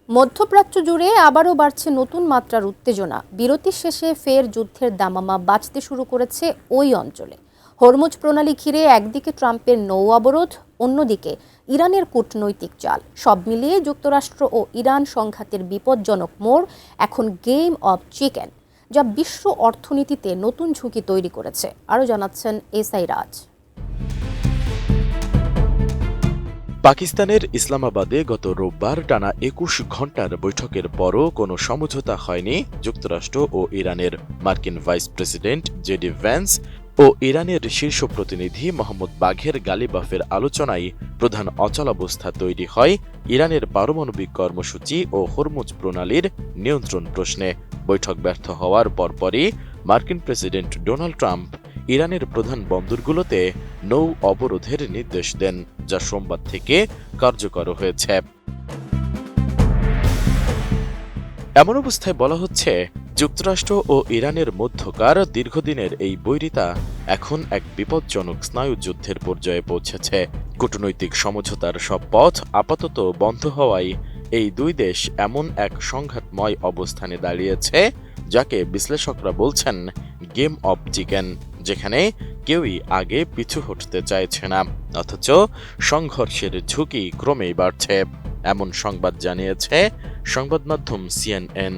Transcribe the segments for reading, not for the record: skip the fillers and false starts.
মধ্যপ্রাচ্য জুড়ে আবারও বাড়ছে নতুন মাত্রার উত্তেজনা। বিরতির শেষে ফের যুদ্ধের দামামা বাজতে শুরু করেছে ওই অঞ্চলে। হরমুজ প্রণালী ঘিরে একদিকে ট্রাম্পের নৌ অবরোধ, অন্যদিকে ইরানের কূটনৈতিক চাল। সব মিলিয়ে যুক্তরাষ্ট্র ও ইরান সংঘাতের বিপজ্জনক মোড় এখন গেম অব চিকেন, যা বিশ্ব অর্থনীতিতে নতুন ঝুঁকি তৈরি করেছে। আরও জানাচ্ছেন এসআই রাজ। পাকিস্তানের ইসলামাবাদে গত রোববার টানা ২১ ঘণ্টার বৈঠকের পরও কোনো সমঝোতা হয়নি যুক্তরাষ্ট্র ও ইরানের। মার্কিন ভাইস প্রেসিডেন্ট জেডি ভ্যান্স ও ইরানের শীর্ষ প্রতিনিধি মোহাম্মদ বাঘের গালিবাফের আলোচনায় প্রধান অচলাবস্থা তৈরি হয় ইরানের পারমাণবিক কর্মসূচি ও হরমুজ প্রণালীর নিয়ন্ত্রণ প্রশ্নে। বৈঠক ব্যর্থ হওয়ার পরপরই মার্কিন প্রেসিডেন্ট ডোনাল্ড ট্রাম্প ইরানের প্রধান বন্দরগুলোতে নৌ অবরোধের নির্দেশ দেন, যা সোমবার থেকে কার্যকর হয়েছে। এমন অবস্থায় বলা হচ্ছে, যুক্তরাষ্ট্র ও ইরানের মধ্যকার দীর্ঘদিনের এই বৈরিতা এখন এক বিপজ্জনক স্নায়ুযুদ্ধের পর্যায়ে পৌঁছেছে। কূটনৈতিক সমঝোতার সব পথ আপাতত বন্ধ হওয়ায় এই দুই দেশ এমন এক সংঘাতময় অবস্থানে দাঁড়িয়েছে, যাকে বিশ্লেষকরা বলছেন গেম অব চিকেন, যেখানে কেউই আগে পিছু হটতে চাইছে না, অথচ সংঘর্ষের ঝুঁকি ক্রমেই বাড়ছে। এমন সংবাদ জানিয়েছে সংবাদ মাধ্যম CNN।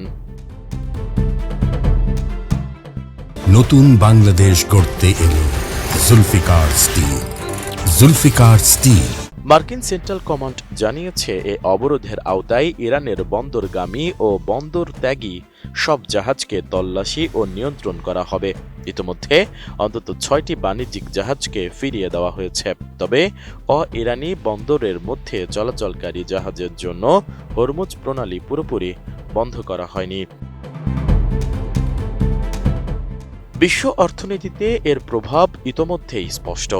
নতুন বাংলাদেশ গড়তে এলো জুলফিকার স্টিল। জুলফিকার স্টিল। মার্কিন সেন্ট্রাল কমান্ড জানিয়েছে, এ অবরোধের আওতায় ইরানের বন্দরগামী ও বন্দর ত্যাগী সব জাহাজকে তল্লাশি ও নিয়ন্ত্রণ করা হবে। ইতিমধ্যে অন্তত ৬টি বাণিজ্যিক জাহাজকে ফিরিয়ে দেওয়া হয়েছে। তবে ইরানি বন্দরের মধ্যে চলাচলকারী জাহাজের জন্য হরমুজ প্রণালী পুরোপুরি বন্ধ করা হয়নি। বিশ্ব অর্থনীতিতে এর প্রভাব ইতোমধ্যেই স্পষ্ট।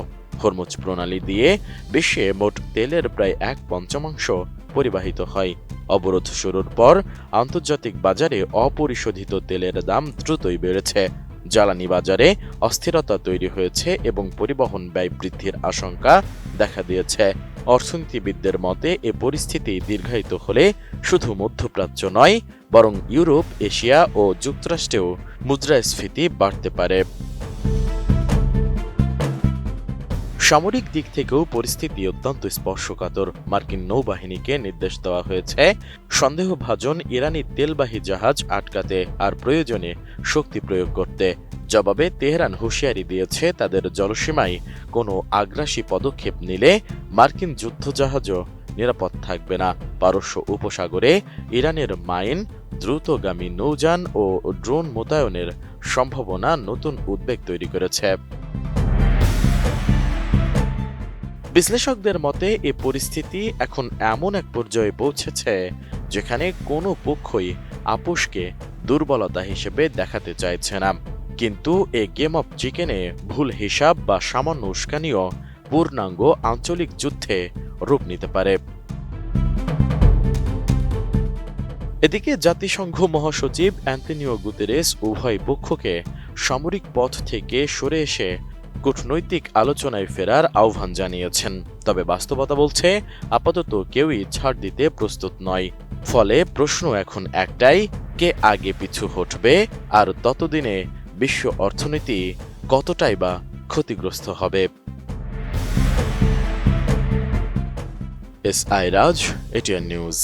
হরমুজ প্রণালী দিয়ে বিশ্বে মোট তেলের প্রায় ১/৫ পরিবাহিত হয়। অবরোধ শুরুর পর আন্তর্জাতিক বাজারে অপরিশোধিত তেলের দাম দ্রুতই বেড়েছে। জ্বালানি বাজারে অস্থিরতা তৈরি হয়েছে এবং পরিবহন ব্যয় বৃদ্ধির আশঙ্কা দেখা দিয়েছে। অর্থনীতিবিদদের মতে, এ পরিস্থিতি দীর্ঘায়িত হলে শুধু মধ্যপ্রাচ্য নয়, বরং ইউরোপ, এশিয়া ও যুক্তরাষ্ট্রেও মুদ্রাস্ফীতি বাড়তে পারে। সামরিক দিক থেকেও পরিস্থিতি অত্যন্ত স্পর্শকাতর। মার্কিন নৌবাহিনীকে নির্দেশ দেওয়া হয়েছে সন্দেহভাজন ইরানি তেলবাহী জাহাজ আটকাতে আর প্রয়োজনে শক্তি প্রয়োগ করতে। জবাবে তেহরান হুঁশিয়ারি দিয়েছে, তাদের জলসীমায় কোনো আগ্রাসী পদক্ষেপ নিলে মার্কিন যুদ্ধজাহাজও নিরাপদ থাকবে না। পারস্য উপসাগরে ইরানের মাইন, দ্রুতগামী নৌযান ও ড্রোন মোতায়েনের সম্ভাবনা নতুন উদ্বেগ তৈরি করেছে। বিশ্লেষকদের মতে, এ পরিস্থিতি এখন এমন এক পর্যায়ে পৌঁছেছে যেখানে কোনো পক্ষই আপোষকে দুর্বলতা হিসেবে দেখাতে চাইছে না। কিন্তু এ গেম অব চিকেনে ভুল হিসাব বা সামান্য উস্কানিও পূর্ণাঙ্গ আঞ্চলিক যুদ্ধে রূপ নিতে পারে। এদিকে জাতিসংঘ মহাসচিব অ্যান্তোনিও গুতেরেস উভয় পক্ষকে সামরিক পথ থেকে সরে এসে কূটনৈতিক আলোচনায় ফেরার আহ্বান জানিয়েছেন। তবে বাস্তবতা বলছে, আপাতত কেউই ছাড় দিতে প্রস্তুত নয়। ফলে প্রশ্ন এখন একটাই, কে আগে পিছু হটবে, আর ততদিনে বিশ্ব অর্থনীতি কতটাই বা ক্ষতিগ্রস্ত হবে। এসআই রাজ, এটিএন নিউজ।